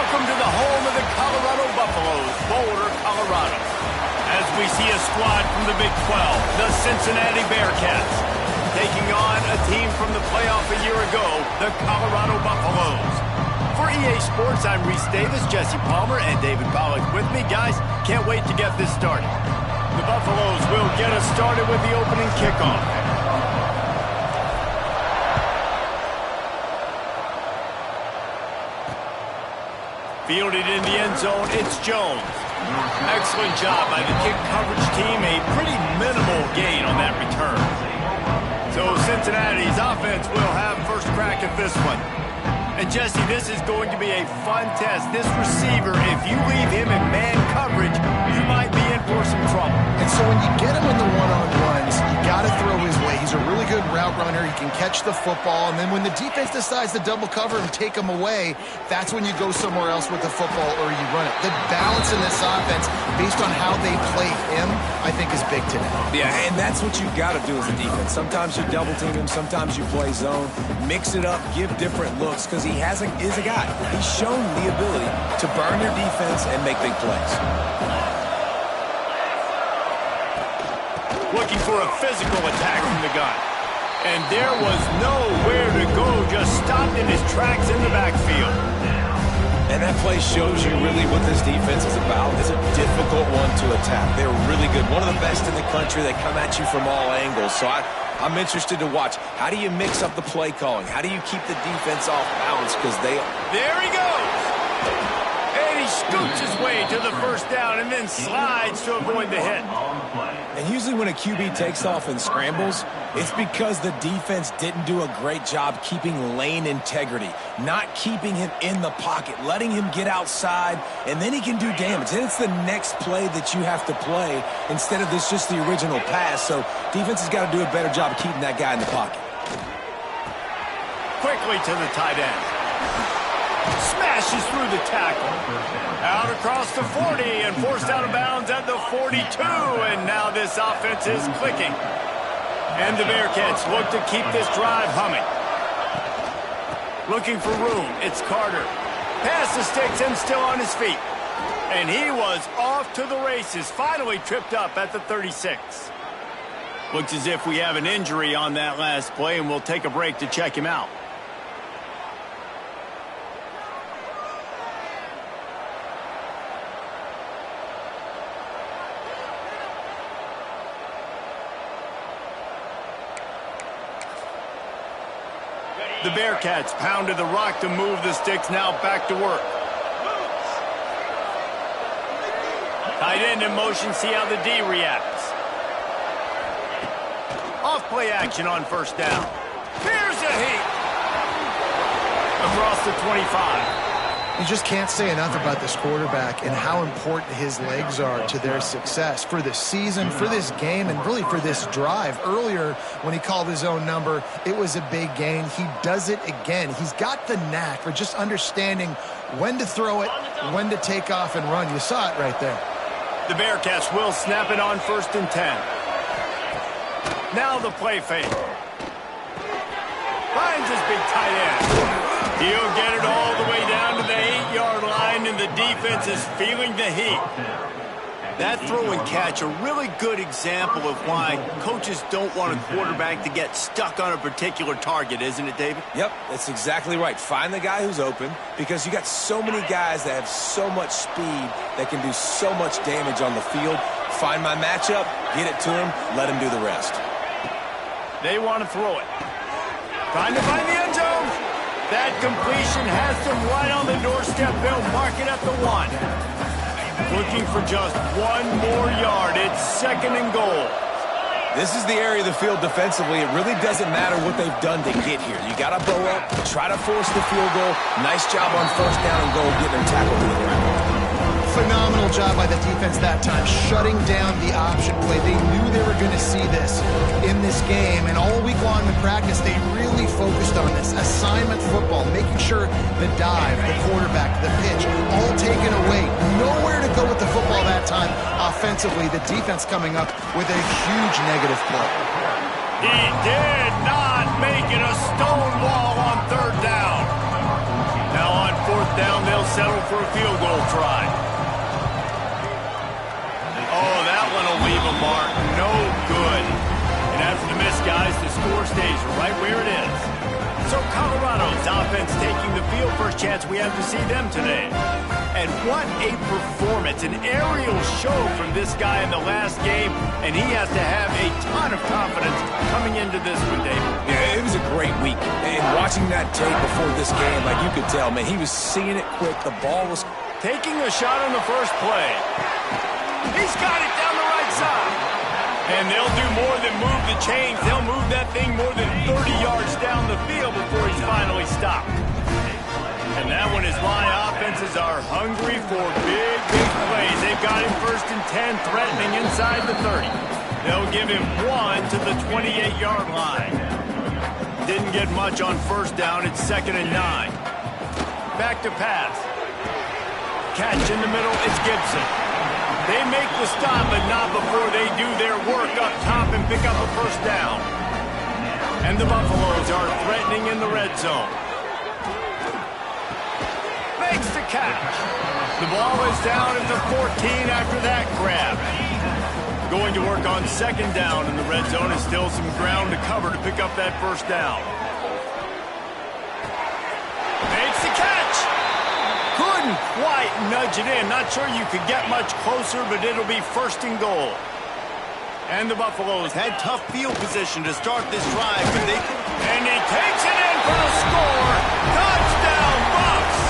Welcome to the home of the Colorado Buffaloes, Boulder, Colorado. As we see a squad from the Big 12, the Cincinnati Bearcats, taking on a team from the playoff a year ago, the Colorado Buffaloes. For EA Sports, I'm Reese Davis, Jesse Palmer, and David Pollack with me. Guys, can't wait to get this started. The Buffaloes will get us started with the opening kickoff. Fielded in the end zone, it's Jones. Excellent job by the kick coverage team. A pretty minimal gain on that return. So Cincinnati's offense will have first crack at this one. And Jesse, this is going to be a fun test. This receiver, if you leave him in man coverage, you might be in for some trouble. And so when you get him in the one-on-ones, you got to throw his way. He's a really good route runner. He can catch the football. And then when the defense decides to double cover and take him away, that's when you go somewhere else with the football or you run it. The balance in this offense, based on how they play him, I think is big today. Yeah, and that's what you got to do as a defense. Sometimes you double team him, sometimes you play zone. Mix it up, give different looks, because he is a guy. He's shown the ability to burn your defense and make big plays. Looking for a physical attack from the gun. And there was nowhere to go, just stopped in his tracks in the backfield. And that play shows you really what this defense is about. It's a difficult one to attack. They're really good. One of the best in the country. They come at you from all angles. So I'm interested to watch. How do you mix up the play calling? How do you keep the defense off balance? Because There he goes! And he scoots his way to the first down and then slides to avoid the hit. And usually when a QB takes off and scrambles, it's because the defense didn't do a great job keeping lane integrity, not keeping him in the pocket, letting him get outside, and then he can do damage. And it's the next play that you have to play instead of just the original pass. So defense has got to do a better job of keeping that guy in the pocket. Quickly to the tight end. Smashes through the tackle. Out across the 40 and forced out of bounds at the 42. And now this offense is clicking. And the Bearcats look to keep this drive humming. Looking for room. It's Carter. Pass the sticks and still on his feet. And he was off to the races. Finally tripped up at the 36. Looks as if we have an injury on that last play, and we'll take a break to check him out. The Bearcats pounded the rock to move the sticks, now back to work. Tight end in motion, see how the D reacts. Off play action on first down. Here's a heat. Across the 25. You just can't say enough about this quarterback and how important his legs are to their success for this season, for this game, and really for this drive. Earlier, when he called his own number, it was a big gain. He does it again. He's got the knack for just understanding when to throw it, when to take off and run. You saw it right there. The Bearcats will snap it on 1st and 10. Now the play fake. Finds his big tight end. He'll get it all the way down to the 8-yard line, and the defense is feeling the heat. That throw and catch, a really good example of why coaches don't want a quarterback to get stuck on a particular target, isn't it, David? Yep, that's exactly right. Find the guy who's open, because you got so many guys that have so much speed that can do so much damage on the field. Find my matchup, get it to him, let him do the rest. They want to throw it. Trying to find the end zone. That completion has them right on the doorstep. They'll mark it at the 1. Looking for just one more yard. It's 2nd and goal. This is the area of the field defensively. It really doesn't matter what they've done to get here. You got to bow up, try to force the field goal. Nice job on first down and goal, getting them tackled to the ground. Phenomenal job by the defense that time, shutting down the option play. They knew they were going to see this in this game, and all week long in practice, they really focused on this. Assignment football, making sure the dive, the quarterback, the pitch, all taken away. Nowhere to go with the football that time offensively. The defense coming up with a huge negative play. He did not make it a stone wall on 3rd down. Now on 4th down, they'll settle for a field goal try. Oh, that one will leave a mark. No good. And after the miss, guys, the score stays right where it is. So Colorado's offense taking the field. First chance we have to see them today. And what a performance. An aerial show from this guy in the last game. And he has to have a ton of confidence coming into this one, David. Yeah, it was a great week. And watching that tape before this game, like you could tell, man, he was seeing it quick. The ball was taking a shot on the first play. He's got it down the right side. And they'll do more than move the chains. They'll move that thing more than 30 yards down the field before he's finally stopped. And that one is why offenses are hungry for big, big plays. They've got him 1st and 10, threatening inside the 30. They'll give him 1 to the 28-yard line. Didn't get much on 1st down. It's 2nd and 9. Back to pass. Catch in the middle. It's Gibson. They make the stop, but not before they do their work up top and pick up a 1st down. And the Buffaloes are threatening in the red zone. Makes the catch. The ball is down at the 14 after that grab. Going to work on 2nd down in the red zone is still some ground to cover to pick up that 1st down. Makes the catch. Couldn't quite nudge it in. Not sure you could get much closer, but it'll be 1st and goal. And the Buffaloes had tough field position to start this drive. And he takes it in for the score. Touchdown, Bucs!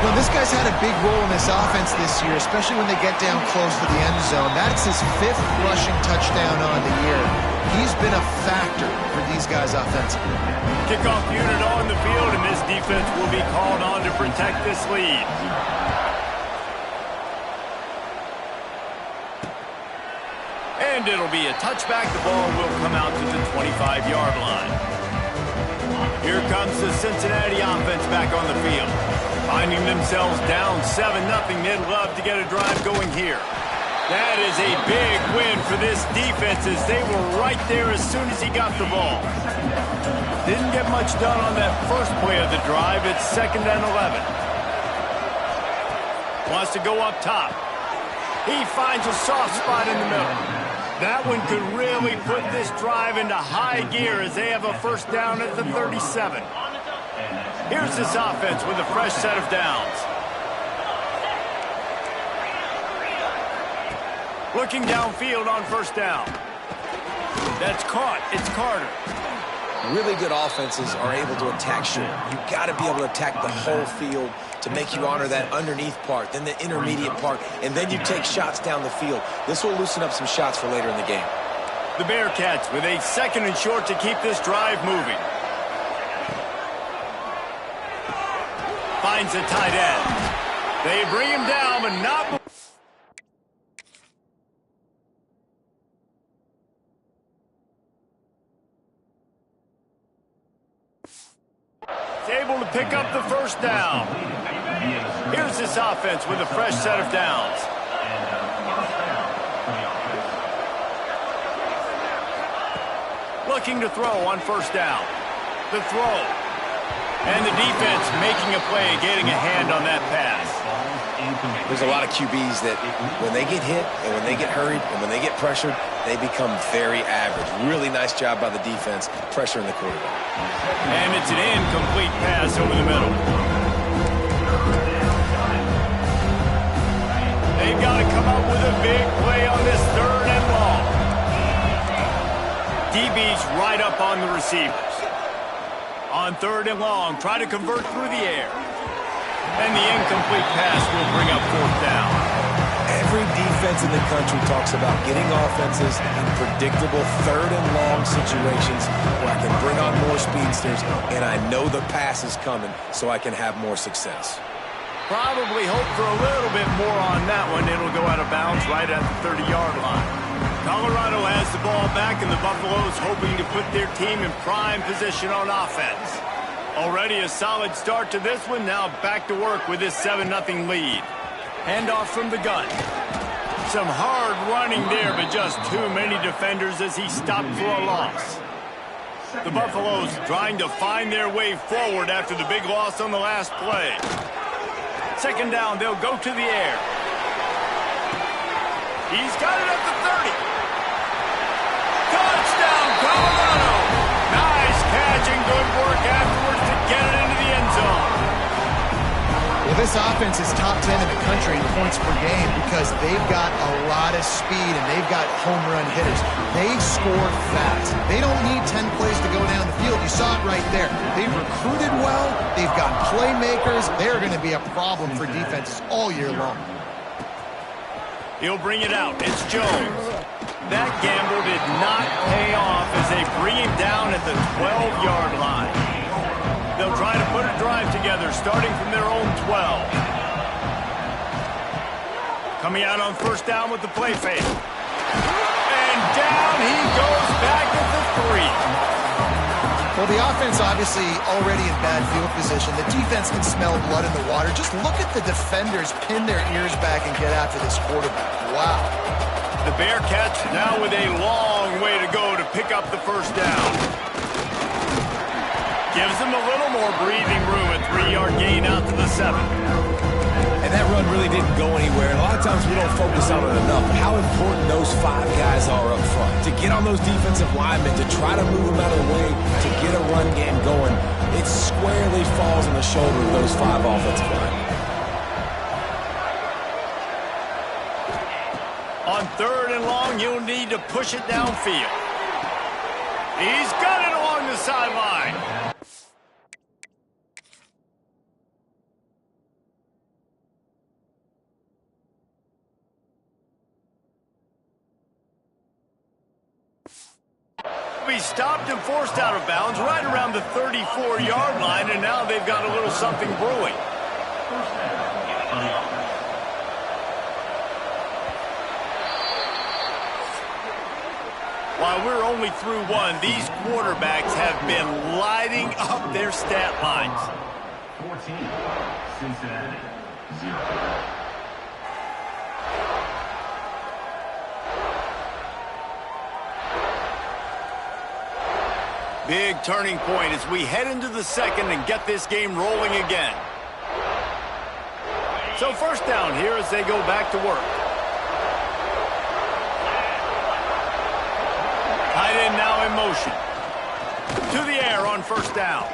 Well, this guy's had a big role in this offense this year, especially when they get down close to the end zone. That's his 5th rushing touchdown on the year. He's been a factor for these guys offensively. Kickoff unit on the field, and this defense will be called on to protect this lead. And it'll be a touchback. The ball will come out to the 25-yard line. Here comes the Cincinnati offense back on the field. Finding themselves down 7-0, they'd love to get a drive going here. That is a big win for this defense as they were right there as soon as he got the ball. Didn't get much done on that first play of the drive. It's 2nd and 11. Wants to go up top. He finds a soft spot in the middle. That one could really put this drive into high gear as they have a 1st down at the 37. Here's this offense with a fresh set of downs. Looking downfield on 1st down. That's caught. It's Carter. really good offenses are able to attack short. You've got to be able to attack the whole field to make you honor that underneath part, then the intermediate part, and then you take shots down the field. This will loosen up some shots for later in the game. The Bearcats with a 2nd and short to keep this drive moving. Finds a tight end. They bring him down, but not... able to pick up the 1st down. Here's this offense with a fresh set of downs. Looking to throw on 1st down. The throw. And the defense making a play, getting a hand on that pass. There's a lot of QBs that when they get hit and when they get hurried and when they get pressured, they become very average. Really nice job by the defense pressuring the quarterback. And it's an incomplete pass over the middle. They've got to come up with a big play on this 3rd and long. DB's right up on the receivers. On 3rd and long, try to convert through the air. And the incomplete pass will bring up 4th down. Every defense in the country talks about getting offenses in predictable 3rd and long situations where I can bring on more speedsters and I know the pass is coming so I can have more success. Probably hope for a little bit more on that one. It'll go out of bounds right at the 30-yard line. Colorado has the ball back, and the Buffaloes hoping to put their team in prime position on offense. Already a solid start to this one. Now back to work with this 7-0 lead. Handoff from the gun. Some hard running there, but just too many defenders as he stopped for a loss. The Buffaloes trying to find their way forward after the big loss on the last play. second down, they'll go to the air. He's got it at the 30. Touchdown, Colorado! Nice catch and good work afterwards to get it into the end zone. Well, this offense is top 10 in the country in points per game because they've got a lot of speed and they've got home run hitters. They score fast. They don't need 10 plays to go down the field. You saw it right there. They've recruited well. They've got playmakers. They're going to be a problem for defenses all year long. He'll bring it out. It's Jones. That gamble did not pay off as they bring him down at the 12-yard line. They'll try to put a drive together, starting from their own 12. Coming out on first down with the play fake. And down he goes back at the 3. Well, the offense obviously already in bad field position. The defense can smell blood in the water. Just look at the defenders pin their ears back and get after this quarterback. Wow. The Bearcats now with a long way to go to pick up the first down. Gives them a little more breathing room, a 3-yard gain out to the 7. And that run really didn't go anywhere. A lot of times we don't focus on it enough. How important those 5 guys are up front. To get on those defensive linemen, to try to move them out of the way, to get a run game going, it squarely falls on the shoulder of those 5 offensive linemen. On 3rd and long, you'll need to push it downfield. He's got it along the sideline. He stopped and forced out of bounds right around the 34-yard line, and now they've got a little something brewing. While we're only through one, these quarterbacks have been lighting up their stat lines. 14, Cincinnati, 0. Big turning point as we head into the second and get this game rolling again. So first down here as they go back to work. Tight end now in motion. To the air on first down.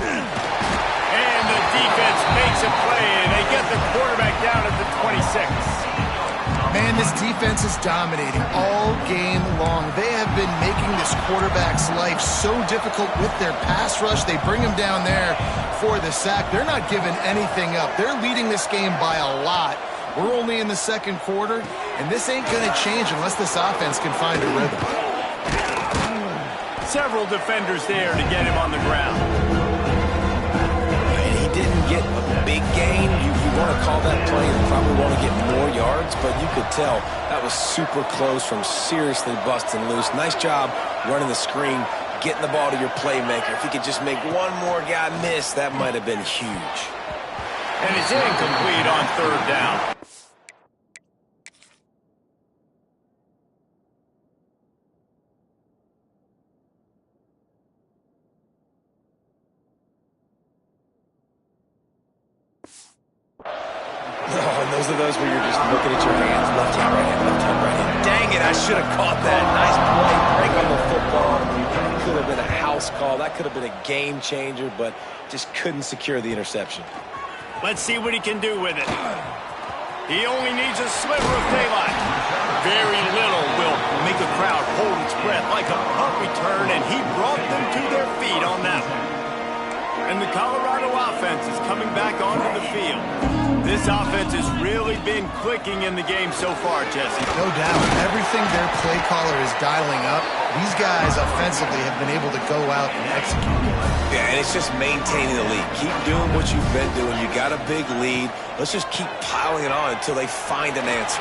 And the defense makes a play, and they get the quarterback down at the 26. Man, this defense is dominating all game long. They have been making this quarterback's life so difficult with their pass rush. They bring him down there for the sack. They're not giving anything up. They're leading this game by a lot. We're only in the second quarter, and this ain't going to change unless this offense can find a rhythm. Several defenders there to get him on the ground. And he didn't get a big gain. You want to call that play and probably want to get more yards, but you could tell that was super close from seriously busting loose. Nice job running the screen, getting the ball to your playmaker. If he could just make one more guy miss, that might have been huge. And it's incomplete on third down. And those are those where you're just looking at your hands, left hand, right hand, left hand, right hand. Dang it, I should have caught that. Nice play, break on the football. That could have been a house call. That could have been a game changer, but just couldn't secure the interception. Let's see what he can do with it. He only needs a sliver of daylight. Very little will make a crowd hold its breath like a punt return, and he brought them to their feet on that one. And the Colorado offense is coming back onto the field. This offense has really been clicking in the game so far, Jesse. No doubt. Everything their play caller is dialing up, these guys offensively have been able to go out and execute. Yeah, and it's just maintaining the lead. Keep doing what you've been doing. You got a big lead. Let's just keep piling it on until they find an answer.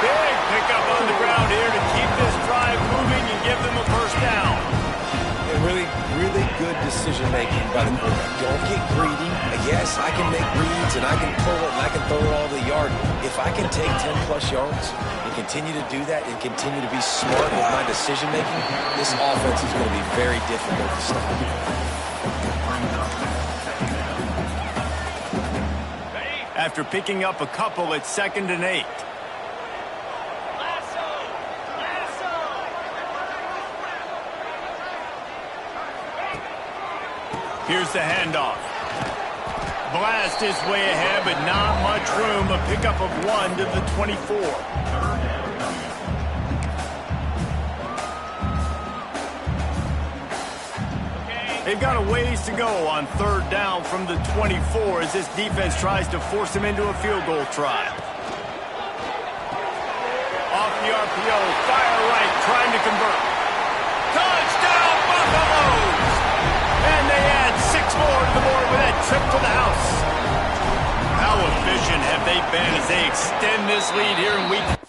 Big pickup on the ground here to keep this drive moving and give them a first down. And really good decision-making by the quarterback. Don't get greedy. Yes, I can make reads, and I can pull it, and I can throw it all to the yard. If I can take 10-plus yards and continue to do that and continue to be smart with my decision-making, this offense is going to be very difficult to stop. after picking up a couple at 2nd and 8. Here's the handoff. Blast his way ahead, but not much room. A pickup of 1 to the 24. They've got a ways to go on 3rd down from the 24 as this defense tries to force him into a field goal try. Off the RPO, fire right, trying to convert. Touchdown, Buffaloes! And they add 6 more to the board with that trip to the house. How efficient have they been as they extend this lead here in week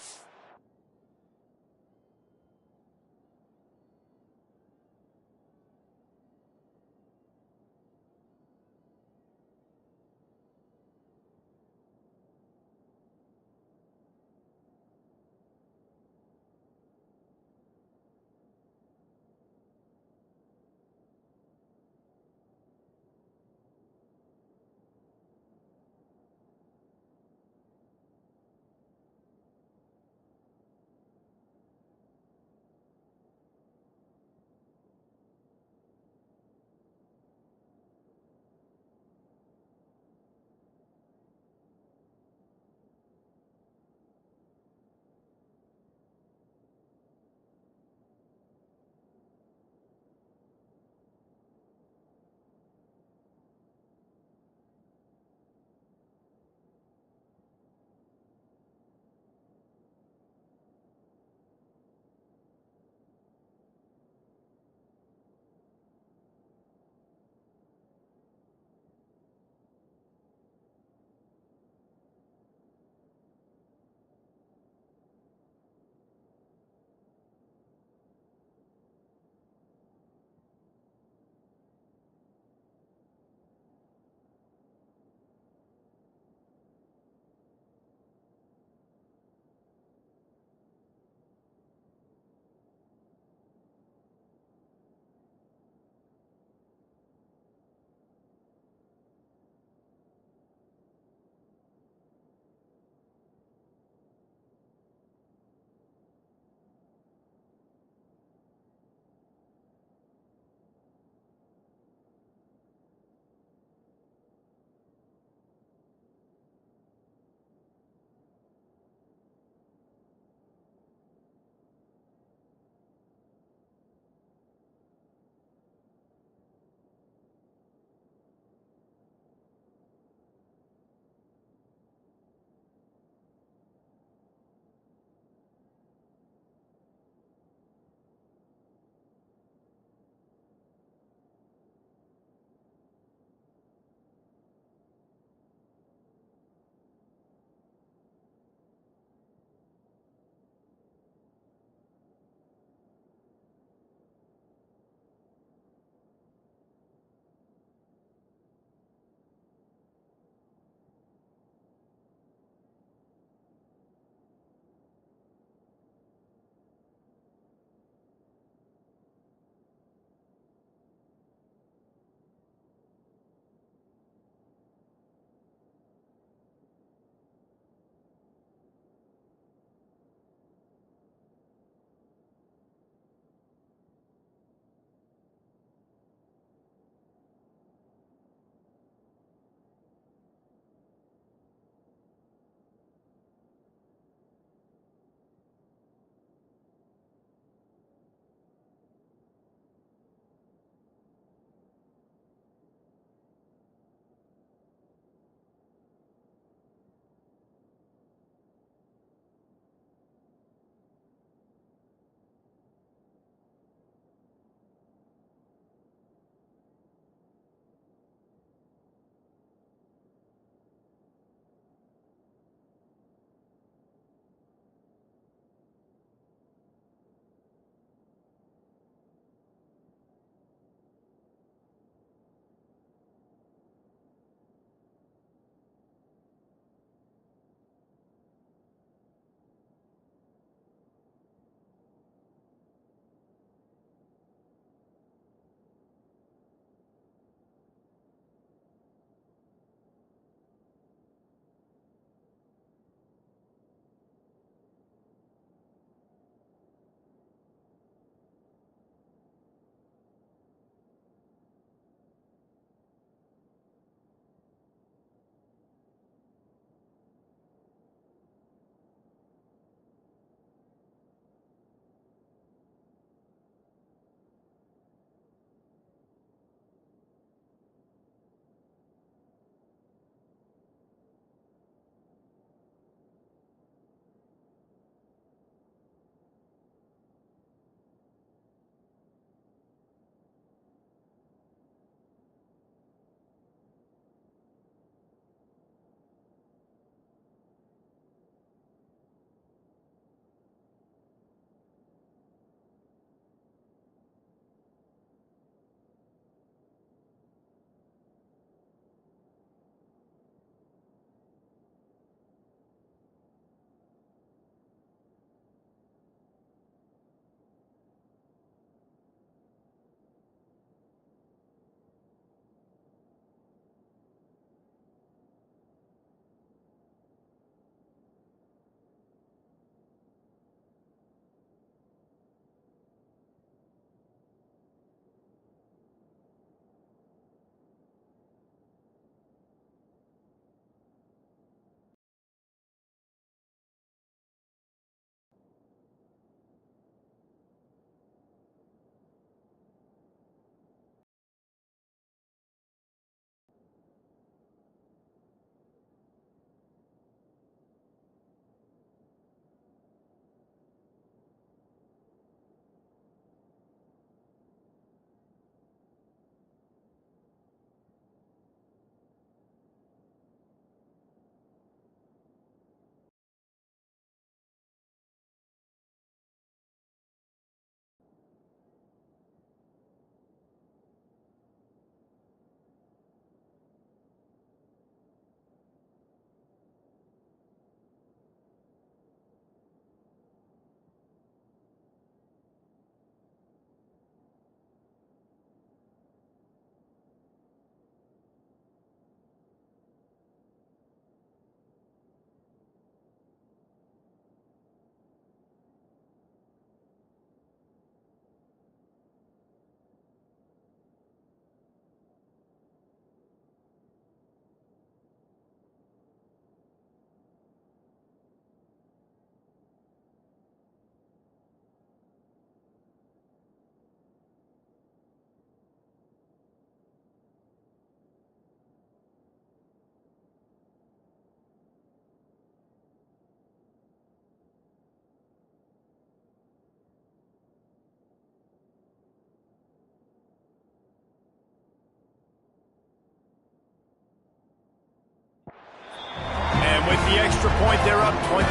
the extra point, they're up 21-0.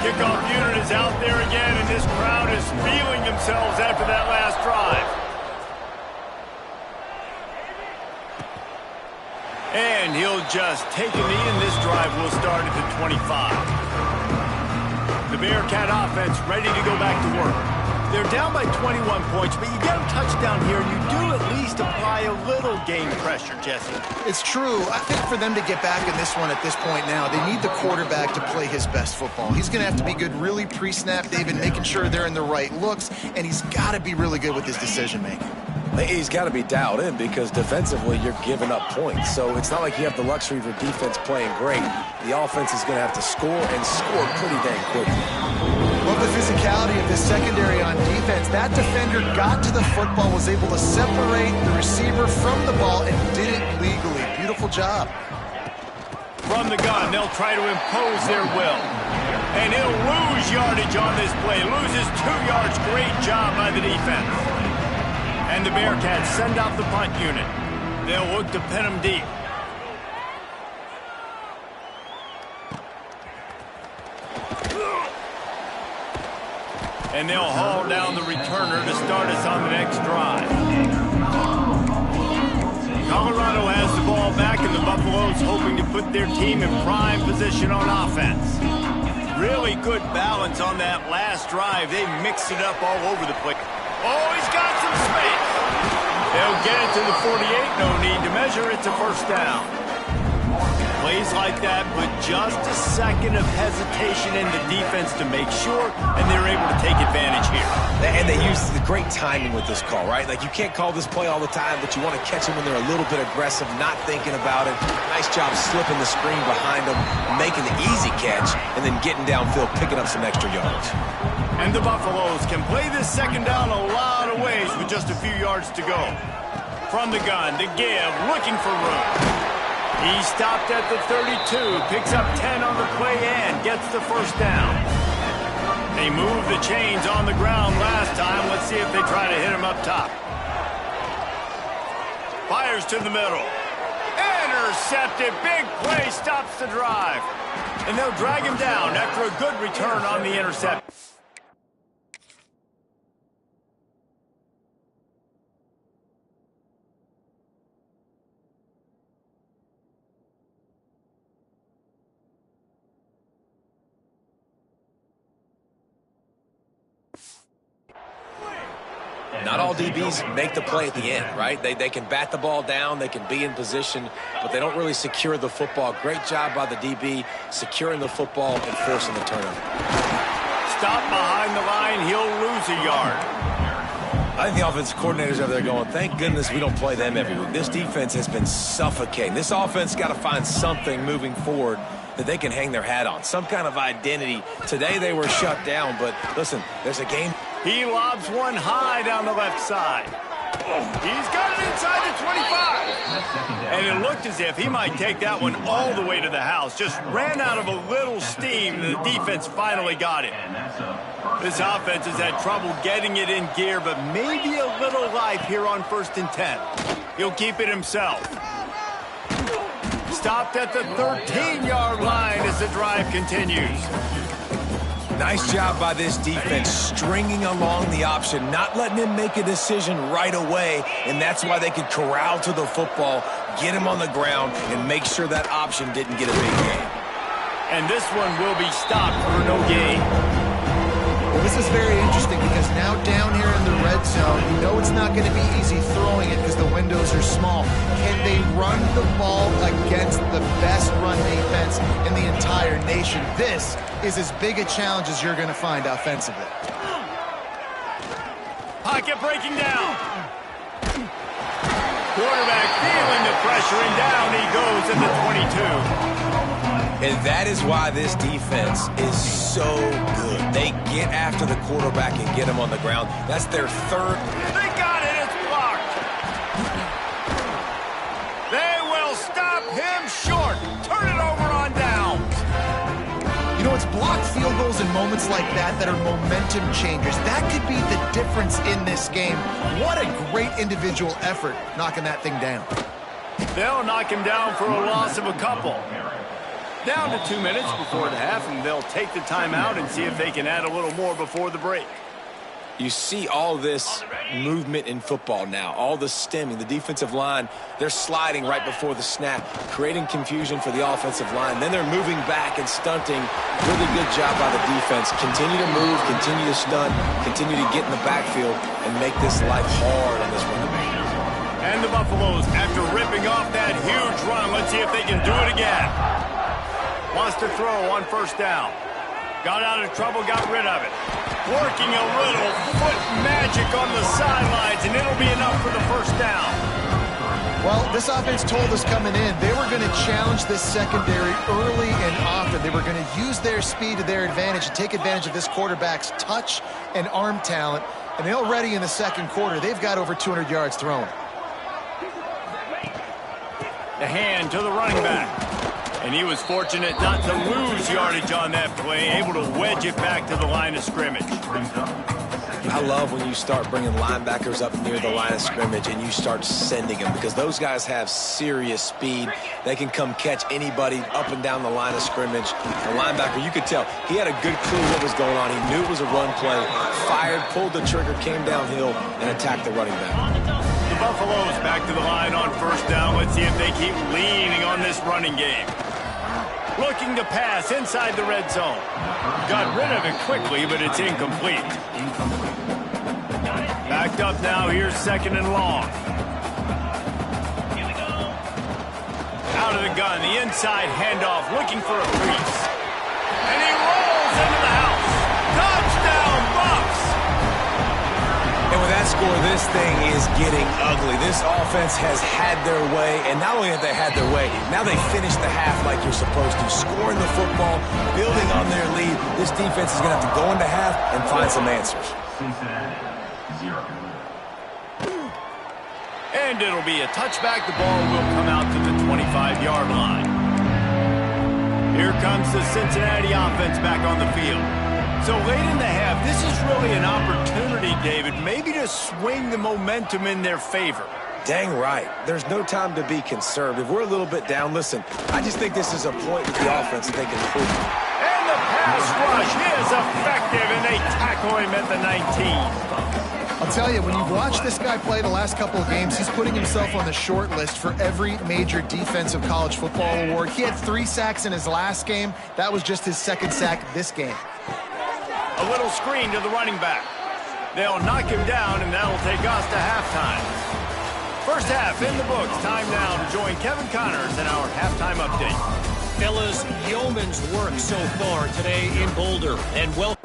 Kickoff unit is out there again, and this crowd is feeling themselves after that last drive. And he'll just take a knee, and this drive will start at the 25. The Bearcat offense ready to go back to work. They're down by 21 points, but you get a touchdown here, and you do at least apply a little game pressure, Jesse. It's true. I think for them to get back in this one at this point now, they need the quarterback to play his best football. He's going to have to be good really pre-snap, David, making sure they're in the right looks, and he's got to be really good with his decision-making. He's got to be dialed in because defensively you're giving up points. So it's not like you have the luxury of your defense playing great. The offense is going to have to score and score pretty dang quickly. Love the physicality of this secondary on defense. That defender got to the football, was able to separate the receiver from the ball, and did it legally. Beautiful job. From the gun, they'll try to impose their will. And he'll lose yardage on this play. Loses 2 yards. Great job by the defense. And the Bearcats send out the punt unit. They'll look to pin them deep. And they'll haul down the returner to start us on the next drive. Colorado has the ball back, and the Buffaloes hoping to put their team in prime position on offense. Really good balance on that last drive. They mixed it up all over the place. Oh, he's got some space. They'll get it to the 48. No need to measure. It's a first down. Plays like that with just a second of hesitation in the defense to make sure, and they're able to take advantage here. And they use the great timing with this call, right? Like, you can't call this play all the time, but you want to catch them when they're a little bit aggressive, not thinking about it. Nice job slipping the screen behind them, making the easy catch, and then getting downfield, picking up some extra yards. And the Buffaloes can play this second down a lot of ways with just a few yards to go. From the gun to give, looking for room. He stopped at the 32, picks up 10 on the play and gets the first down. They moved the chains on the ground last time. Let's see if they try to hit him up top. Fires to the middle. Intercepted. Big play stops the drive. And they'll drag him down after a good return on the interception. Not all DBs make the play at the end, right? They can bat the ball down, they can be in position, but they don't really secure the football. Great job by the DB securing the football and forcing the turnover. Stop behind the line, he'll lose a yard. I think the offensive coordinators over there going, thank goodness we don't play them every week. This defense has been suffocating. This offense got to find something moving forward that they can hang their hat on, some kind of identity. Today they were shut down, but listen, there's a game. He lobs one high down the left side. He's got it inside the 25. And it looked as if he might take that one all the way to the house. Just ran out of a little steam, and the defense finally got it. This offense has had trouble getting it in gear, but maybe a little life here on 1st and 10. He'll keep it himself. Stopped at the 13-yard line as the drive continues. Nice job by this defense, stringing along the option, not letting him make a decision right away, and that's why they could corral to the football, get him on the ground, and make sure that option didn't get a big gain. And this one will be stopped for no gain. Well, this is very interesting because now down here in the red zone, you know it's not going to be easy throwing it because the windows are small. Can they run the ball against the best run defense in the entire nation? This is as big a challenge as you're going to find offensively. Pocket breaking down. Quarterback feeling the pressure, and down he goes at the 22. And that is why this defense is so good. They get after the quarterback and get him on the ground. That's their third. They got it. It's blocked. They will stop him short. Turn it over on downs. You know, it's blocked field goals in moments like that are momentum changers. That could be the difference in this game. What a great individual effort knocking that thing down. They'll knock him down for a loss of a couple. Down to 2 minutes before the half, and they'll take the timeout and see if they can add a little more before the break. You see all this movement in football now, all the stemming, the defensive line, they're sliding right before the snap, creating confusion for the offensive line. Then they're moving back and stunting. Really good job by the defense. Continue to move, continue to stunt, continue to get in the backfield and make this life hard on this running back. And the Buffaloes, after ripping off that huge run, let's see if they can do it again. Wants to throw on first down. Got out of trouble, got rid of it. Working a little foot magic on the sidelines, and it'll be enough for the first down. Well, this offense told us coming in they were going to challenge this secondary early and often. They were going to use their speed to their advantage and take advantage of this quarterback's touch and arm talent. And already in the second quarter, they've got over 200 yards thrown. The hand to the running back. And he was fortunate not to lose yardage on that play, able to wedge it back to the line of scrimmage. I love when you start bringing linebackers up near the line of scrimmage and you start sending them, because those guys have serious speed. They can come catch anybody up and down the line of scrimmage. The linebacker, you could tell, he had a good clue what was going on. He knew it was a run play, fired, pulled the trigger, came downhill, and attacked the running back. The Buffaloes back to the line on first down. Let's see if they keep leaning on this running game. Looking to pass inside the red zone. Got rid of it quickly, but it's incomplete. Backed up now. Here's second and long. Out of the gun. The inside handoff. Looking for a crease. And he rolls into the house. Touchdown, Bucs! And with that score, this thing is getting ugly. This offense has had their way, and not only have they had their way, now they finished the half like you're supposed to, scoring the football, building on their lead. This defense is going to have to go into half and find some answers. Cincinnati, 0. And it'll be a touchback. The ball will come out to the 25-yard line. Here comes the Cincinnati offense back on the field. So late in the half, this is really an opportunity, David, maybe to swing the momentum in their favor. Dang right. There's no time to be conservative. We're a little bit down. Listen, I just think this is a point with the offense that they can improve. And the pass rush is effective, and they tackle him at the 19. I'll tell you, when you've watched this guy play the last couple of games, he's putting himself on the short list for every major defensive college football award. He had 3 sacks in his last game. That was just his second sack this game. A little screen to the running back. They'll knock him down, and that'll take us to halftime. First half in the books. Time now to join Kevin Connors in our halftime update. Fellas, yeoman's work so far today in Boulder. And welcome.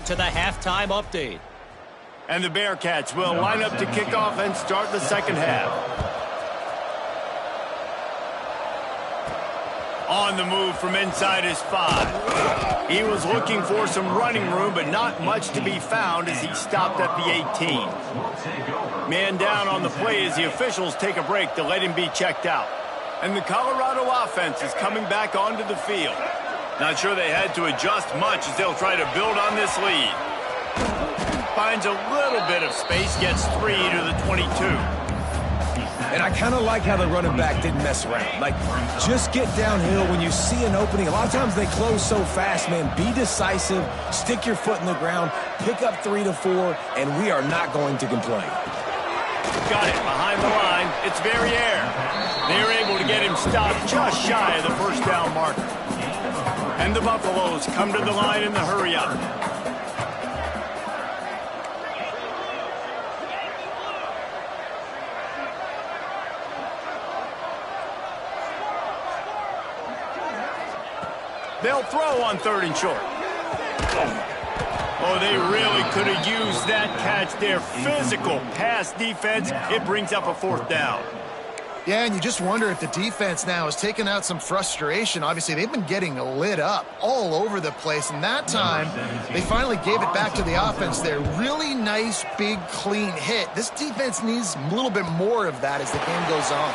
to the halftime update. And the Bearcats will line up to kick off and start the second half. On the move from inside his 5. He was looking for some running room, but not much to be found as he stopped at the 18. Man down on the play as the officials take a break to let him be checked out. And the Colorado offense is coming back onto the field. Not sure they had to adjust much as they'll try to build on this lead. Finds a little bit of space, gets 3 to the 22. And I kind of like how the running back didn't mess around. Like, just get downhill when you see an opening. A lot of times they close so fast, man. Be decisive, stick your foot in the ground, pick up 3 to 4, and we are not going to complain. Got it behind the line. It's Verrier. They're able to get him stopped just shy of the first down marker. And the Buffaloes come to the line in the hurry-up. They'll throw on 3rd and short. Oh, they really could have used that catch there. Physical pass defense. It brings up a 4th down. Yeah, and you just wonder if the defense now has taken out some frustration. Obviously, they've been getting lit up all over the place, and that time they finally gave it back to the offense there. Really nice, big, clean hit. This defense needs a little bit more of that as the game goes on.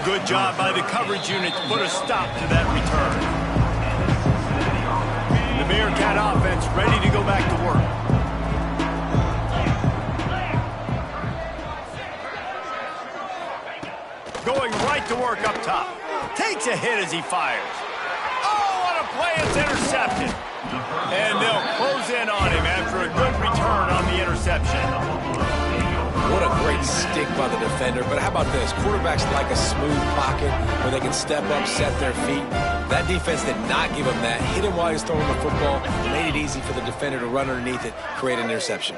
Good job by the coverage unit to put a stop to that return. The Bearcat offense ready to go back to work. Going right to work up top. Takes a hit as he fires. Oh, what a play. It's intercepted. And they'll close in on him after a good return on the interception. What a great stick by the defender. But how about this? Quarterbacks like a smooth pocket where they can step up, set their feet. That defense did not give him that. Hit him while he was throwing the football. Made it easy for the defender to run underneath it, create an interception.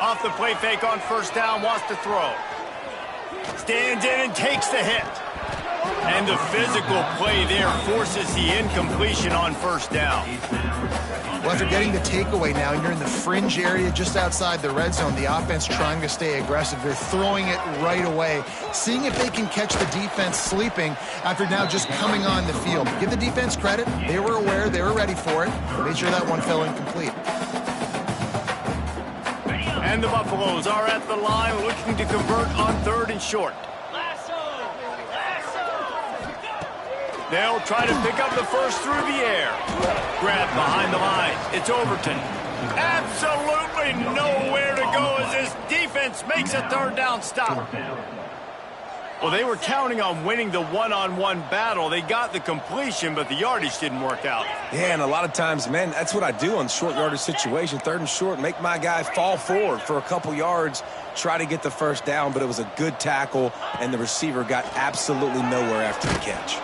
Off the play fake on 1st down, wants to throw. Stands in and takes the hit. And the physical play there forces the incompletion on 1st down. Well, after getting the takeaway now, you're in the fringe area just outside the red zone. The offense trying to stay aggressive. They're throwing it right away, seeing if they can catch the defense sleeping after now just coming on the field. Give the defense credit. They were aware. They were ready for it. Made sure that one fell incomplete. And the Buffaloes are at the line looking to convert on 3rd and short. They'll try to pick up the first through the air. Grab behind the line. It's Overton. Absolutely nowhere to go as this defense makes a 3rd down stop. Well, they were counting on winning the one-on-one battle. They got the completion, but the yardage didn't work out. Yeah, and a lot of times, man, that's what I do on short yardage situation. 3rd and short, make my guy fall forward for a couple yards, try to get the 1st down, but it was a good tackle, and the receiver got absolutely nowhere after the catch.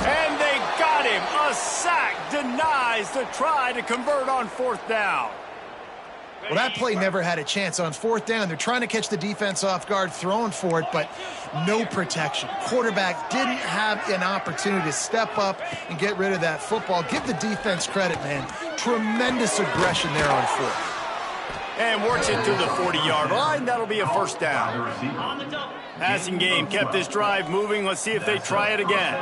And they got him. A sack denies the try to convert on 4th down. Well, that play never had a chance. On 4th down, they're trying to catch the defense off guard, throwing for it, but no protection. Quarterback didn't have an opportunity to step up and get rid of that football. Give the defense credit, man. Tremendous aggression there on 4th. And works it to the 40-yard line. That'll be a 1st down. Passing game kept this drive moving. Let's see if they try it again.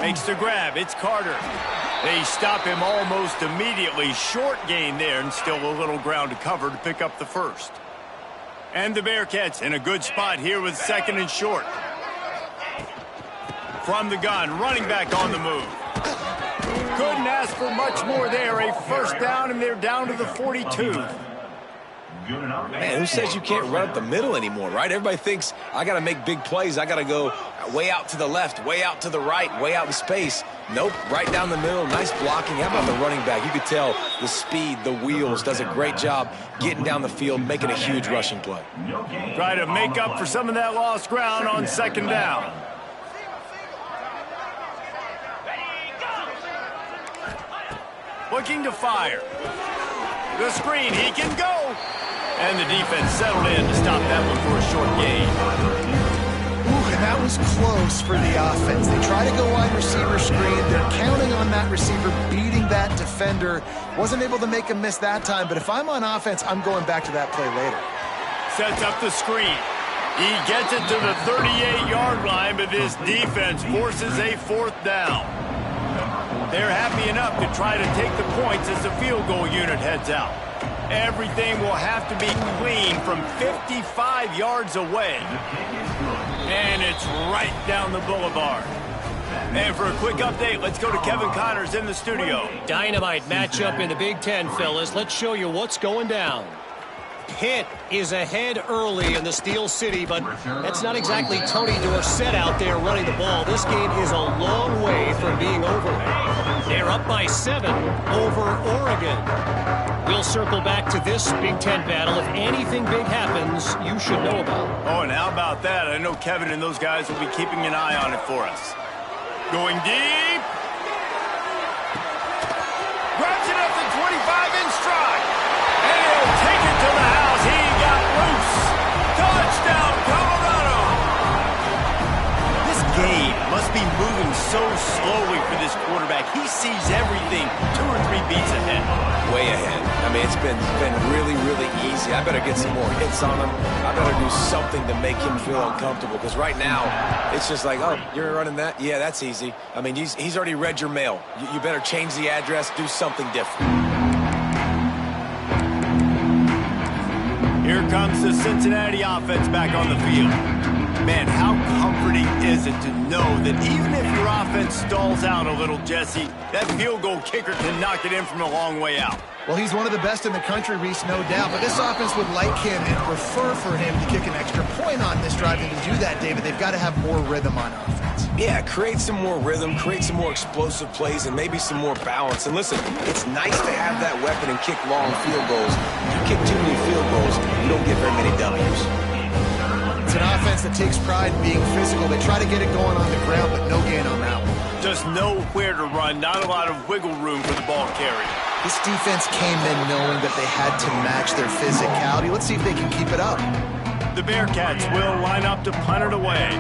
Makes the grab. It's Carter. They stop him almost immediately. Short gain there and still a little ground to cover to pick up the 1st. And the Bearcats in a good spot here with 2nd and short. From the gun, running back on the move. Couldn't ask for much more there. A 1st down, and they're down to the 42. Man, who says you can't run up the middle anymore, right? Everybody thinks I got to make big plays. I got to go way out to the left, way out to the right, way out in space. Nope, right down the middle. Nice blocking. How about the running back? You could tell the speed, the wheels, does a great job getting down the field, making a huge rushing play. Try to make up for some of that lost ground on 2nd down. Looking to fire. The screen, he can go. And the defense settled in to stop that one for a short gain. And that was close for the offense. They try to go wide receiver screen. They're counting on that receiver beating that defender. Wasn't able to make him miss that time, but if I'm on offense, I'm going back to that play later. Sets up the screen. He gets it to the 38-yard line, but this defense forces a 4th down. They're happy enough to try to take the points as the field goal unit heads out. Everything will have to be clean from 55 yards away. And it's right down the boulevard. And for a quick update, let's go to Kevin Connors in the studio. Dynamite matchup in the Big Ten, fellas. Let's show you what's going down. Pitt is ahead early in the Steel City, but that's not exactly Tony Dorsett out there running the ball. This game is a long way from being over. They're up by 7 over Oregon. We'll circle back to this Big Ten battle. If anything big happens, you should know about it. Oh, and how about that? I know Kevin and those guys will be keeping an eye on it for us. Going deep. Grabs it up to 25 in stride. And he'll take it to the house. He got loose. Touchdown, Colorado. This game must be moving so slowly for this quarterback. He sees everything 2 or 3 beats ahead. Way ahead. I mean, it's been really, really easy. I better get some more hits on him. I better do something to make him feel uncomfortable. Because right now, it's just like, oh, you're running that? Yeah, that's easy. I mean, he's already read your mail. You better change the address, do something different. Here comes the Cincinnati offense back on the field. Man, how comforting is it to know that even if your offense stalls out a little, Jesse, that field goal kicker can knock it in from a long way out. Well, he's one of the best in the country, Reese, no doubt. But this offense would like him and prefer for him to kick an extra point on this drive. And to do that, David, they've got to have more rhythm on offense. Yeah, create some more rhythm, create some more explosive plays, and maybe some more balance. And listen, it's nice to have that weapon and kick long field goals. You kick too many field goals, you don't get very many W's. It's an offense that takes pride in being physical. They try to get it going on the ground, but no gain on that one. Just know where to run, not a lot of wiggle room for the ball carrier. This defense came in knowing that they had to match their physicality. Let's see if they can keep it up. The Bearcats will line up to punt it away.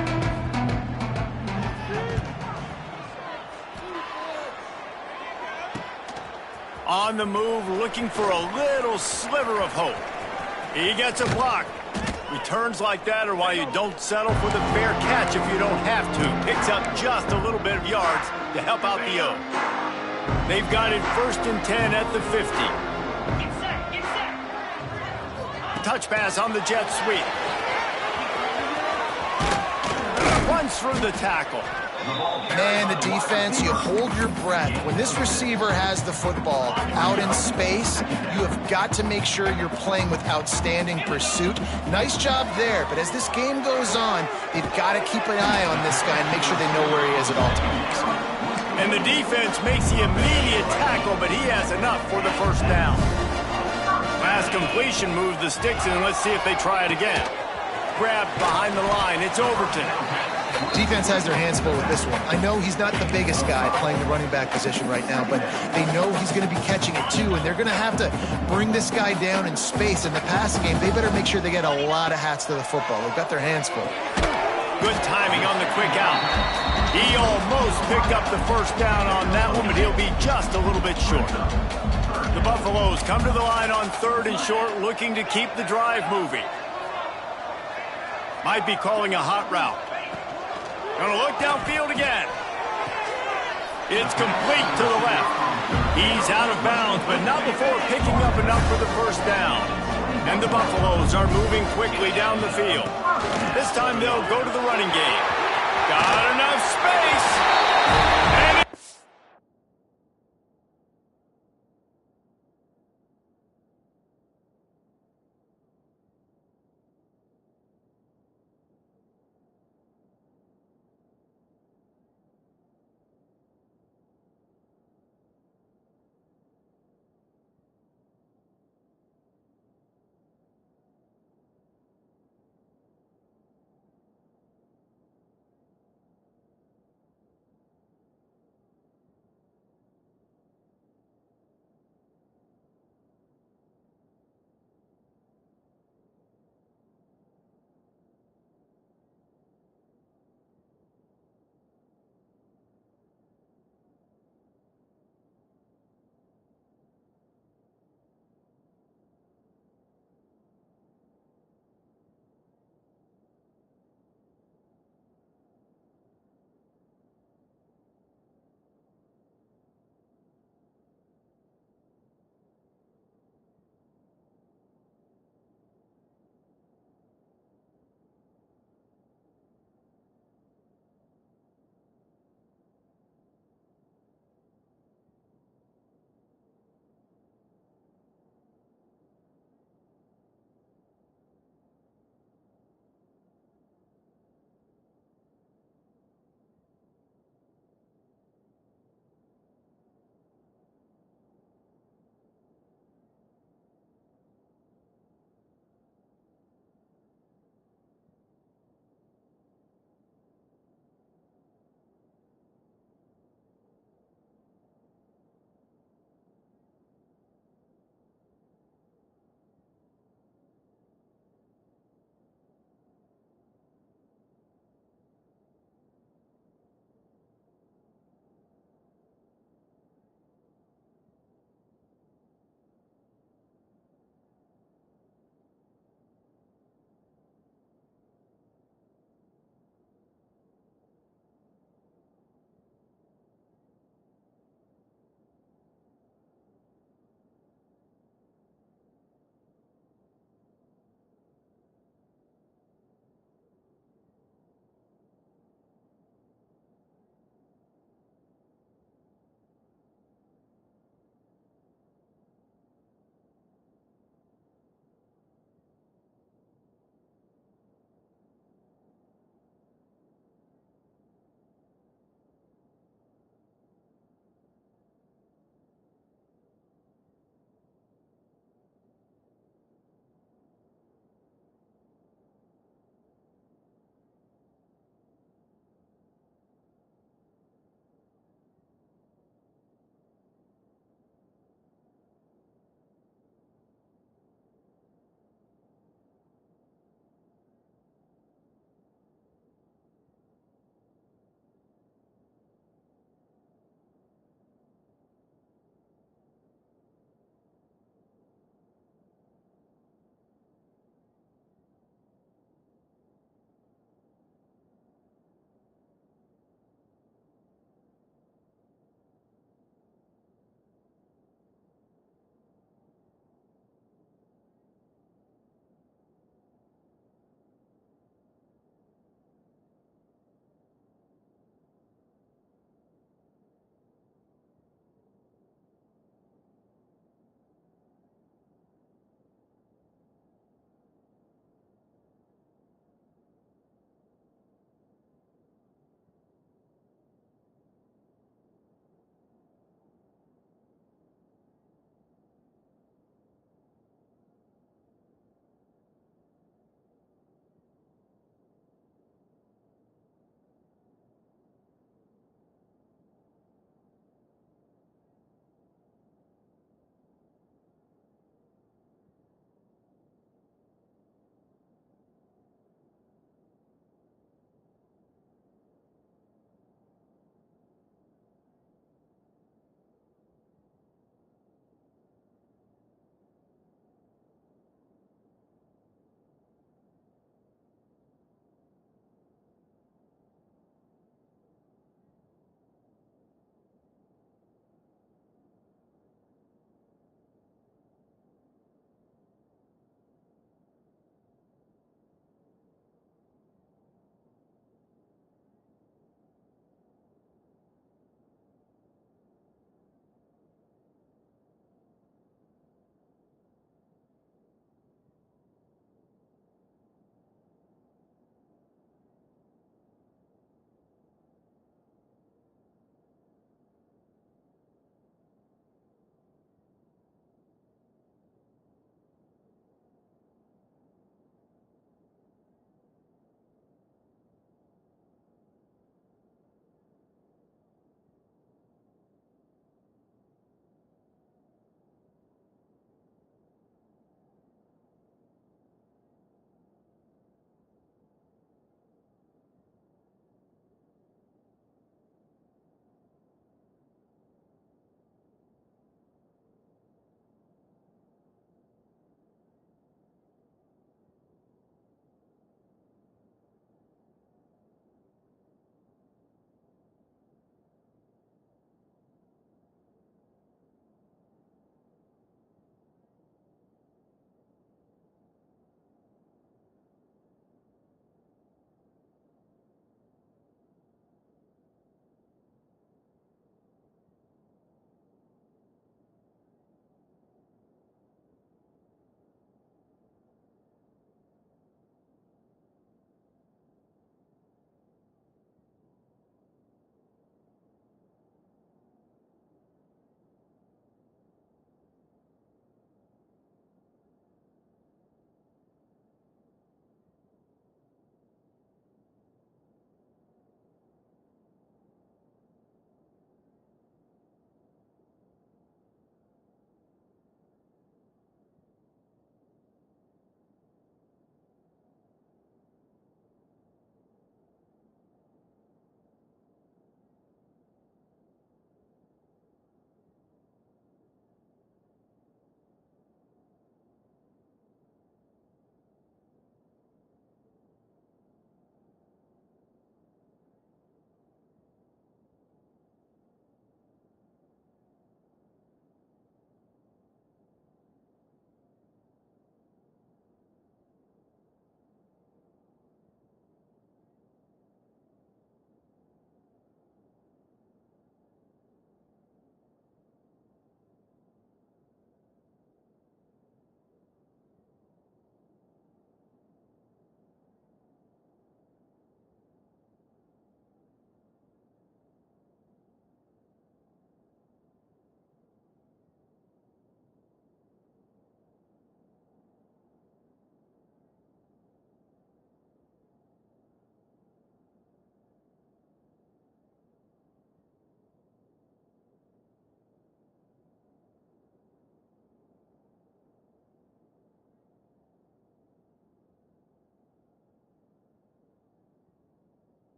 On the move, looking for a little sliver of hope. He gets a block. Returns like that are why you don't settle for the fair catch if you don't have to. Picks up just a little bit of yards to help out the O. They've got it 1st and 10 at the 50. Touch pass on the jet sweep. Runs through the tackle. Man, the defense, you hold your breath. When this receiver has the football out in space, you have got to make sure you're playing with outstanding pursuit. Nice job there, but as this game goes on, they've got to keep an eye on this guy and make sure they know where he is at all times. And the defense makes the immediate tackle, but he has enough for the 1st down. Last completion moves the sticks in, and let's see if they try it again. Grabbed behind the line, it's Overton. Defense has their hands full with this one. I know he's not the biggest guy playing the running back position right now, but they know he's going to be catching it too, and they're going to have to bring this guy down in space. In the passing game, they better make sure they get a lot of hats to the football. They've got their hands full. Good timing on the quick out. He almost picked up the 1st down on that one, but he'll be just a little bit short. The Buffaloes come to the line on 3rd and short, looking to keep the drive moving. Might be calling a hot route. Gonna look downfield again. It's complete to the left. He's out of bounds, but not before picking up enough for the 1st down. And the Buffaloes are moving quickly down the field. This time they'll go to the running game. Got enough space. And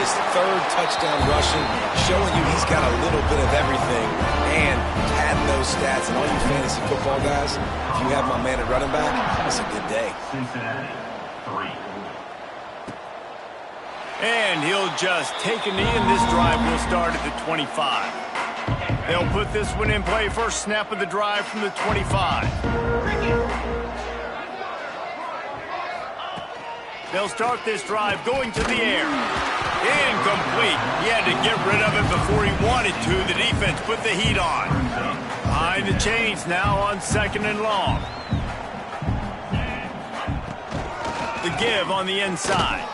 his third touchdown rushing, showing you he's got a little bit of everything. And adding those stats, and all you fantasy football guys, if you have my man at running back, that's a good day. Cincinnati, 3. And he'll just take a knee, and this drive will start at the 25. They'll put this one in play. First snap of the drive from the 25. They'll start this drive going to the air. Incomplete. He had to get rid of it before he wanted to. The defense put the heat on. Behind the chains now on 2nd and long. The give on the inside.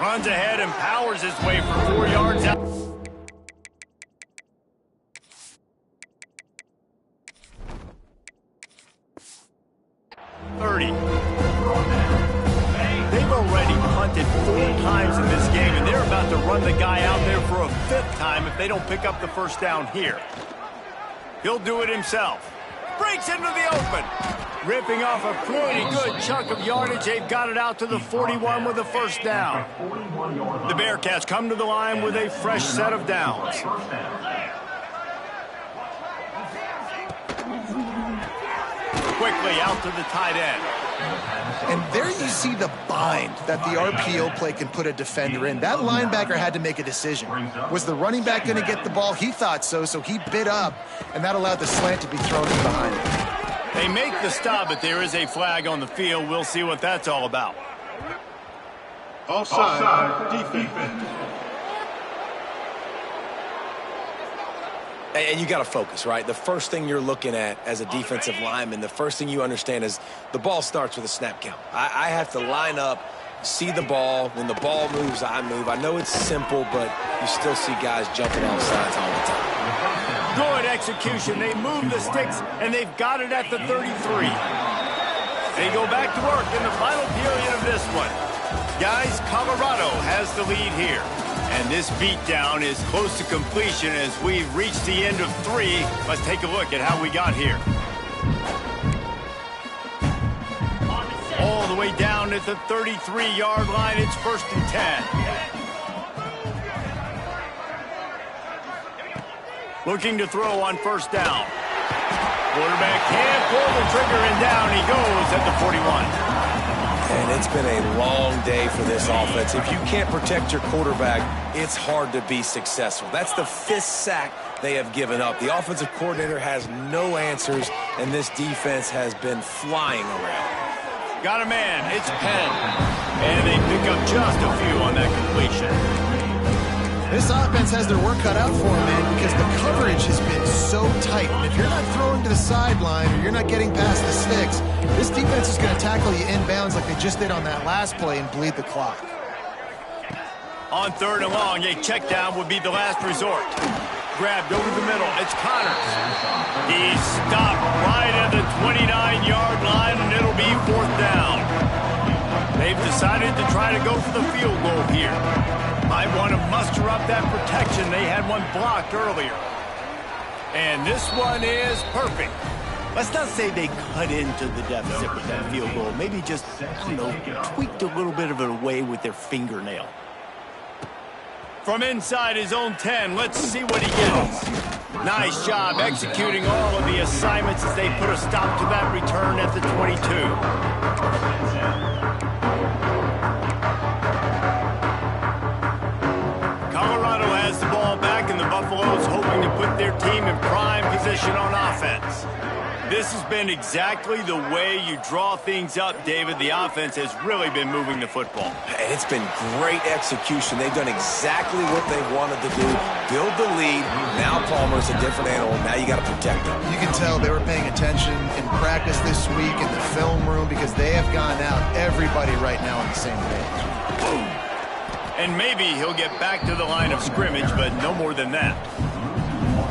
Runs ahead and powers his way for 4 yards out. They've already punted 4 times in this game, and they're about to run the guy out there for a 5th time if they don't pick up the first down here. He'll do it himself. Breaks into the open. Ripping off a pretty good chunk of yardage. They've got it out to the 41 with a first down. The Bearcats come to the line with a fresh set of downs. Quickly out to the tight end. And there you see the bind that the RPO play can put a defender in. That linebacker had to make a decision. Was the running back going to get the ball? He thought so, so he bit up, and that allowed the slant to be thrown in behind him. They make the stop, but there is a flag on the field. We'll see what that's all about. Offside defense. And you got to focus, right? The first thing you're looking at as a defensive lineman, the first thing you understand is the ball starts with a snap count. I have to line up, see the ball. When the ball moves, I move. I know it's simple, but you still see guys jumping off sides all the time. Good execution. They move the sticks, and they've got it at the 33. They go back to work in the final period of this one. Guys, Colorado has the lead here. And this beatdown is close to completion as we've reached the end of 3. Let's take a look at how we got here. All the way down at the 33-yard line. It's 1st and 10. Looking to throw on 1st down. Quarterback can't pull the trigger, and down he goes at the 41. And it's been a long day for this offense. If you can't protect your quarterback, it's hard to be successful. That's the 5th sack they have given up. The offensive coordinator has no answers, and this defense has been flying around. Got a man. It's Penn. And they pick up just a few on that completion. This offense has their work cut out for them, man, because the coverage has been so tight. And if you're not throwing to the sideline or you're not getting past the sticks, this defense is going to tackle you inbounds like they just did on that last play and bleed the clock. On 3rd and long, a check down would be the last resort. Grabbed over the middle. It's Connors. He's stopped right at the 29-yard line, and it'll be 4th down. They've decided to try to go for the field goal here. Might want to muster up that protection. They had one blocked earlier. And this one is perfect. Let's not say they cut into the deficit with that field goal. Maybe just, I don't know, tweaked a little bit of it away with their fingernail. From inside his own 10, let's see what he gets. Nice job executing all of the assignments as they put a stop to that return at the 22. Colorado has the ball back, and the Buffaloes hoping to put their team in prime position on offense. This has been exactly the way you draw things up, David. The offense has really been moving the football. And it's been great execution. They've done exactly what they wanted to do. Build the lead. Now Palmer's a different animal. Now you got to protect him. You can tell they were paying attention in practice this week in the film room because they have gone out, everybody right now on the same page. And maybe he'll get back to the line of scrimmage, but no more than that.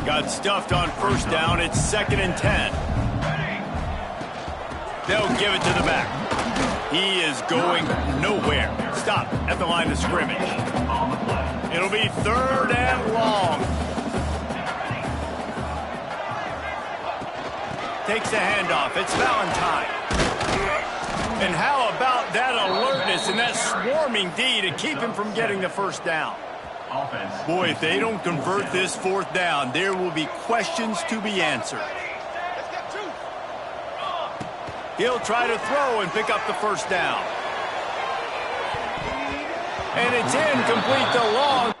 Got stuffed on 1st down. It's 2nd and 10. They'll give it to the back. He is going nowhere. Stop at the line of scrimmage. It'll be 3rd and long. Takes the handoff. It's Valentine. And how about that alertness this, and that swarming D to keep him from getting the first down. Offense. Boy, if they don't convert this fourth down, there will be questions to be answered. He'll try to throw and pick up the first down. And it's incomplete to Long.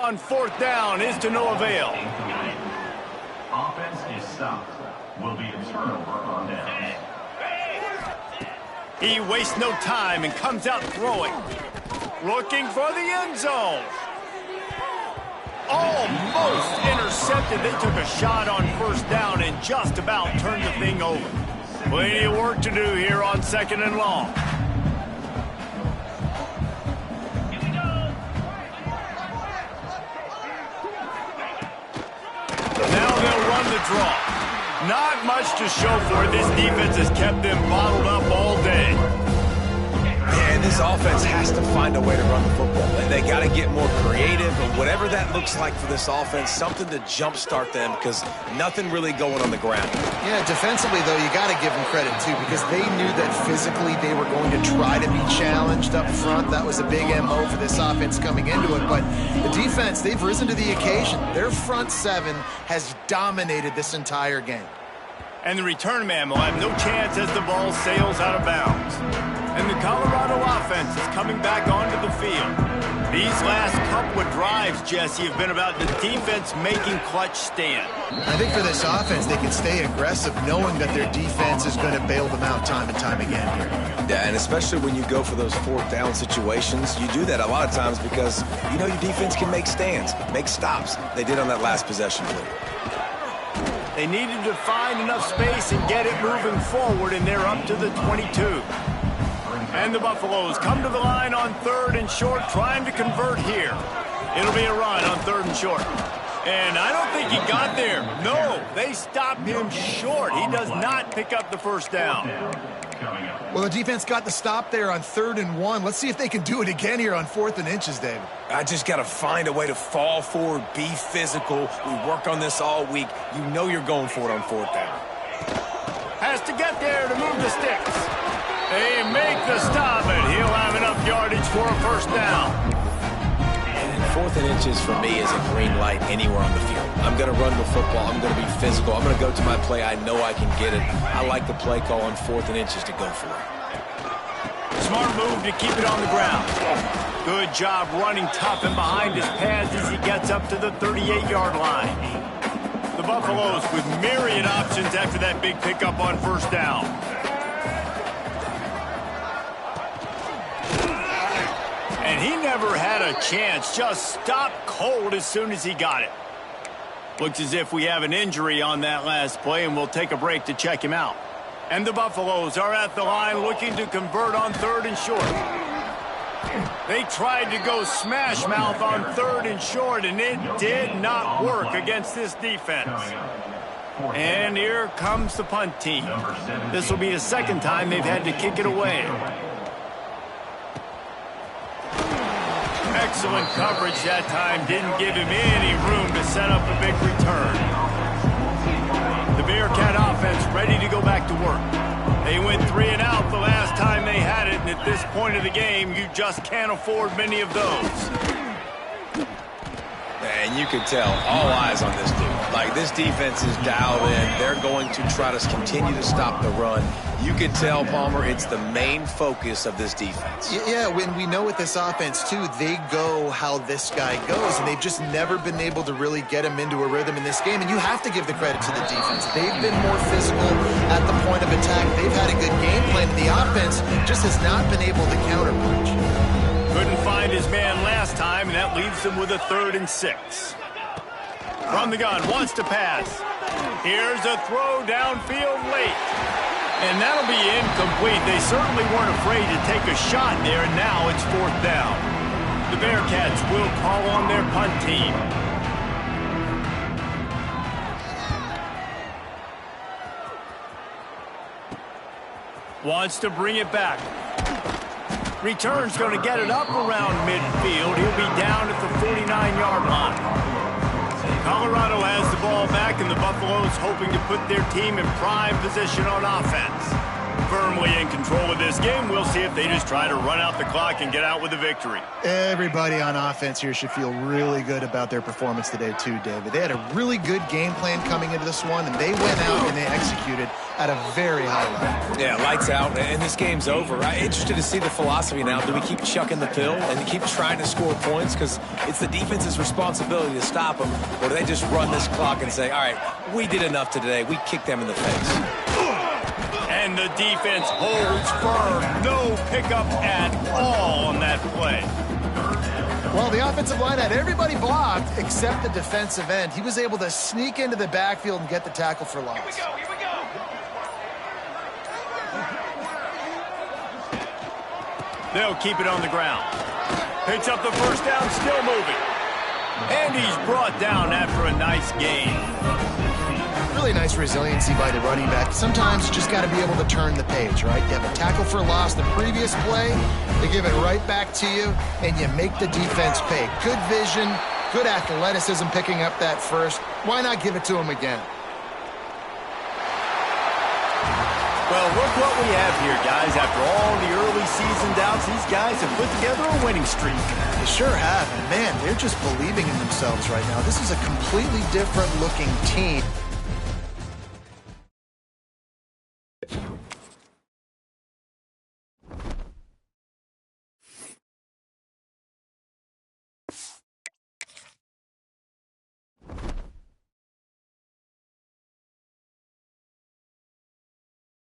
On fourth down is to no avail. Offense is stopped. Will be a turnover on downs. He wastes no time and comes out throwing. Looking for the end zone. Almost intercepted. They took a shot on first down and just about turned the thing over. Plenty of work to do here on 2nd and long. Now they'll run the draw. Not much to show for it. This defense has kept them bottled up all day. And this offense has to find a way to run the football. They got to get more creative, and whatever that looks like for this offense, something to jumpstart them because nothing really going on the ground. Yeah, defensively, though, you got to give them credit, too, because they knew that physically they were going to try to be challenged up front. That was a big MO for this offense coming into it. But the defense, they've risen to the occasion. Their front seven has dominated this entire game. And the return man will have no chance as the ball sails out of bounds. And the Colorado offense is coming back onto the field. These last couple of drives, Jesse, have been about the defense making clutch stand. I think for this offense, they can stay aggressive knowing that their defense is going to bail them out time and time again here. Yeah, and especially when you go for those fourth down situations, you do that a lot of times because you know your defense can make stands, make stops. They did on that last possession play. They needed to find enough space and get it moving forward, and they're up to the 22. And the Buffaloes come to the line on 3rd and short, trying to convert here. It'll be a run on 3rd and short. And I don't think he got there. No, they stopped him short. He does not pick up the first down. Well, the defense got the stop there on 3rd and 1. Let's see if they can do it again here on 4th and inches, David. I just got to find a way to fall forward, be physical. We work on this all week. You know you're going for it on 4th down. Has to get there to move the sticks. They make the stop, and he'll have enough yardage for a first down. And 4th and inches for me is a green light anywhere on the field. I'm going to run the football. I'm going to be physical. I'm going to go to my play. I know I can get it. I like the play call on 4th and inches to go for it. Smart move to keep it on the ground. Good job running tough and behind his pads as he gets up to the 38-yard line. The Buffaloes with myriad options after that big pickup on first down. And he never had a chance, just stopped cold as soon as he got it. Looks as if we have an injury on that last play, and we'll take a break to check him out. And the Buffaloes are at the line looking to convert on 3rd and short. They tried to go smash mouth on 3rd and short, and it did not work against this defense. And here comes the punt team. This will be the second time they've had to kick it away. Excellent coverage that time. Didn't give him any room to set up a big return. The Bearcat offense ready to go back to work. They went 3 and out the last time they had it, and at this point of the game, you just can't afford many of those. And you can tell, all eyes on this dude. Like, this defense is dialed in. They're going to try to continue to stop the run. You can tell, Palmer, it's the main focus of this defense. Yeah, when we know with this offense, too, they go how this guy goes, and they've just never been able to really get him into a rhythm in this game, and you have to give the credit to the defense. They've been more physical at the point of attack. They've had a good game plan, and the offense just has not been able to counterpunch. Couldn't find his man last time, and that leaves him with a 3rd and 6. From the gun, wants to pass. Here's a throw downfield late. And that'll be incomplete. They certainly weren't afraid to take a shot there, and now it's 4th down. The Bearcats will call on their punt team. Wants to bring it back. Return's going to get it up around midfield. He'll be down at the 49-yard line. Colorado has the ball back, and the Buffaloes hoping to put their team in prime position on offense. Firmly in control of this game. We'll see if they just try to run out the clock and get out with a victory. Everybody on offense here should feel really good about their performance today too, David. They had a really good game plan coming into this one, and they went out and they executed at a very high level. Yeah, lights out, and this game's over. I'm interested to see the philosophy now. Do we keep chucking the pill and keep trying to score points because it's the defense's responsibility to stop them, or do they just run this clock and say, all right, we did enough today. We kicked them in the face. And the defense holds firm. No pickup at all on that play. Well, the offensive line had everybody blocked except the defensive end. He was able to sneak into the backfield and get the tackle for loss. Here we go. They'll keep it on the ground. Picks up the first down, still moving. And he's brought down after a nice gain. Really nice resiliency by the running back. Sometimes you just got to be able to turn the page, right? You have a tackle for loss the previous play, they give it right back to you, and you make the defense pay. Good vision, good athleticism picking up that first. Why not give it to him again? Well, look what we have here, guys. After all the early season doubts, these guys have put together a winning streak. They sure have. And man, they're just believing in themselves right now. This is a completely different looking team.